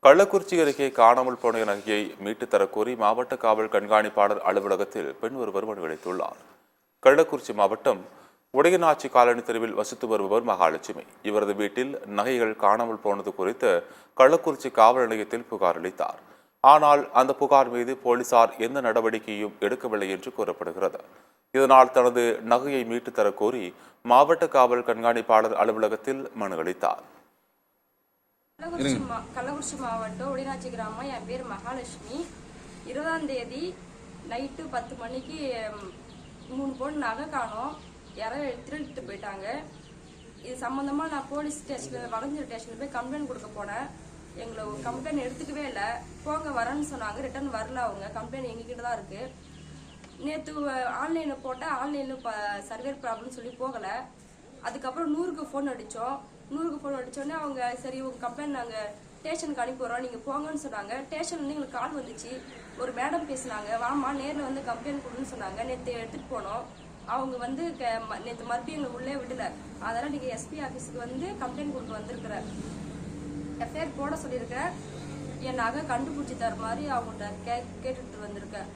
கள்ளக்குறிச்சி அருகே காணாமல் போன நகையை மீட்டுத் தரக்கோரி மாவட்ட காவல் கண்காணிப்பாளர் அலுவலகத்தில் பெண் ஒருவர் மனு அளித்துள்ளார். கள்ளக்குறிச்சி மாவட்டம் உடையநாச்சி காலனி தெருவில் வசித்து வருபவர் மகாலட்சுமி. இவரது வீட்டில் நகைகள் காணாமல் போனது குறித்து கள்ளக்குறிச்சி காவல் நிலையத்தில் புகார் அளித்தார். ஆனால் அந்த புகார் மீது போலீசார் எந்த நடவடிக்கையும் எடுக்கவில்லை என்று கூறப்படுகிறது. இதனால் தனது நகையை மீட்டுத் தரக்கோரி மாவட்ட காவல் கண்காணிப்பாளர் அலுவலகத்தில் மனு அளித்தார். கள்ளக்குறிச்சி மாவட்டம் உடையநாச்சி கிராமம். என் பேர் மகாலட்சுமி. 20ஆம் தேதி நைட்டு 10 மணிக்கு 3 பவுன் நகை காணோம், யாரோ திருடிட்டு போயிட்டாங்க. இது சம்பந்தமா நான் போலீஸ் ஸ்டேஷன் வடஞ்சூர் ஸ்டேஷனில் போய் கம்ப்ளைண்ட் கொடுக்க போனேன். எங்களை கம்ப்ளைண்ட் எடுத்துக்கவே இல்லை. போங்க வரேன்னு சொன்னாங்க. ரிட்டர்ன் வரல. அவங்க கம்ப்ளைண்ட் எங்ககிட்ட தான் இருக்கு. நேற்று ஆன்லைனில் போட்டால் ஆன்லைனில் சர்வர் ப்ராப்ளம்னு சொல்லி போகலை. அதுக்கப்புறம் 100க்கு ஃபோன் அடித்தோம். 100க்கு ஃபோன் அடித்தோடனே அவங்க சரி உங்கள் கம்ப்ளைண்ட் நாங்கள் ஸ்டேஷனுக்கு அனுப்பிடுறோம், நீங்கள் போங்கன்னு சொன்னாங்க. ஸ்டேஷன்லேருந்து எங்களுக்கு கால் வந்துச்சு. ஒரு மேடம் பேசினாங்க, வாமா நேரில் வந்து கம்ப்ளைண்ட் கொடுன்னு சொன்னாங்க. நேற்று எடுத்துகிட்டு போனோம். அவங்க வந்து நேற்று மறுபடியும் எங்களை உள்ளே விடலை. அதனால் நீங்கள் எஸ்பி ஆஃபீஸுக்கு வந்து கம்ப்ளைண்ட் கொடுக்க வந்திருக்கிறேன். எஃப்ஐஆர் போட சொல்லியிருக்கேன். என் நகை கண்டுபிடிச்சி தர மாதிரி அவங்கள்ட்ட கேட்டுட்டு வந்திருக்கேன்.